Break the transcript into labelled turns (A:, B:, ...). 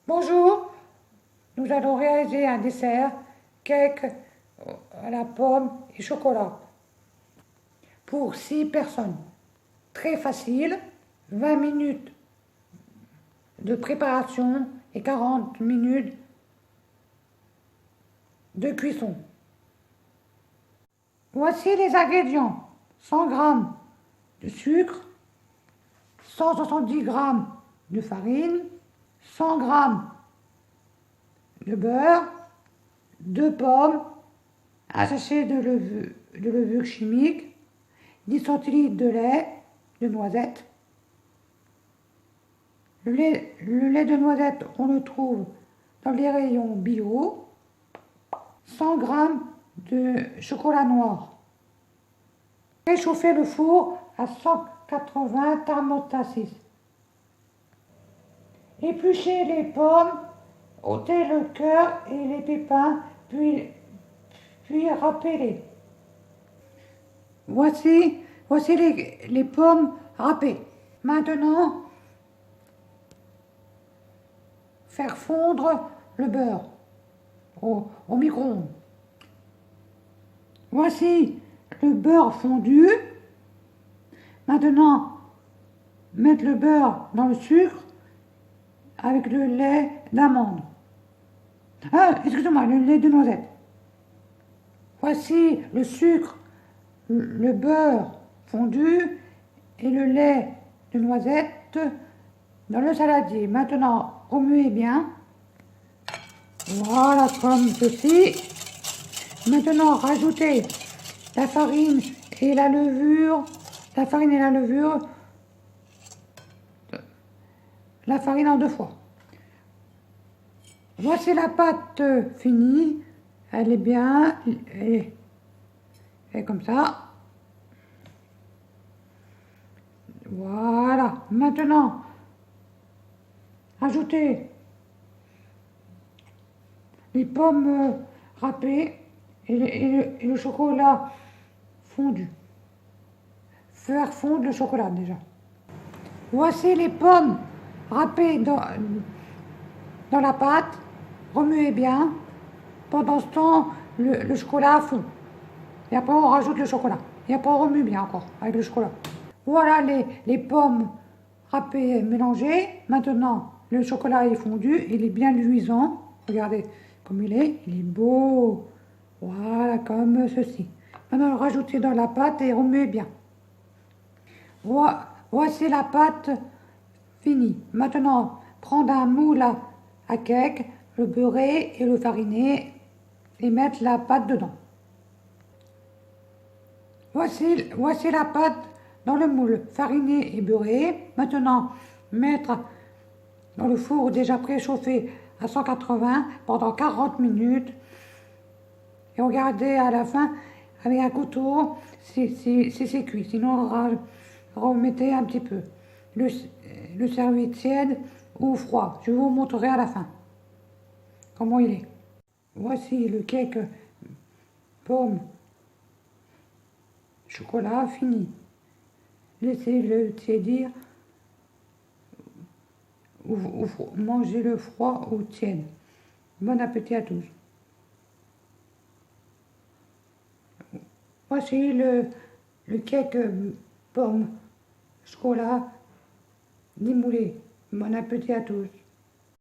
A: Bonjour, nous allons réaliser un dessert, cake à la pomme et chocolat pour 6 personnes. Très facile, 20 minutes de préparation et 40 minutes de cuisson. Voici les ingrédients. 100 g de sucre, 170 g de farine, 100 g de beurre, 2 pommes, un sachet de levure chimique, 10 centilitres de lait de noisette. Le lait de noisette, on le trouve dans les rayons bio. 100 g de chocolat noir. Réchauffez le four à 180 thermostat 6. Épluchez les pommes, ôtez le cœur et les pépins, puis râpez-les. Voici les pommes râpées. Maintenant, faire fondre le beurre au micro-ondes. Voici le beurre fondu. Maintenant, mettre le beurre dans le sucre avec le lait d'amande. Excusez-moi, le lait de noisette. Voici le sucre, le beurre fondu et le lait de noisette dans le saladier. Maintenant, remuez bien. Voilà, comme ceci. Maintenant, rajoutez la farine et la levure. La farine en 2 fois. Voici la pâte finie. Elle est bien. Elle est comme ça. Voilà. Maintenant, ajoutez les pommes râpées et le chocolat fondu. Faire fondre le chocolat déjà. Voici les pommes râpées dans la pâte. Remuez bien. Pendant ce temps, le chocolat fond. Et après, on rajoute le chocolat. Et après, on remue bien encore avec le chocolat. Voilà les pommes râpées et mélangées. Maintenant, le chocolat est fondu. Il est bien luisant. Regardez comme il est. Il est beau. Voilà, comme ceci. Maintenant, rajoutez dans la pâte et remuez bien. Voici la pâte finie. Maintenant, prendre un moule à cake, le beurrer et le fariner et mettre la pâte dedans. Voici la pâte dans le moule, fariné et beurré. Maintenant, mettre dans le four déjà préchauffé à 180 pendant 40 minutes. Et regardez à la fin avec un couteau si c'est cuit. Sinon, remettez un petit peu. Le servir tiède ou froid. Je vous montrerai à la fin comment il est. Voici le cake pomme chocolat fini. Laissez-le tiédir ou mangez-le froid ou tiède. Bon appétit à tous. Voici le cake pomme chocolat démoulé. Bon appétit à tous.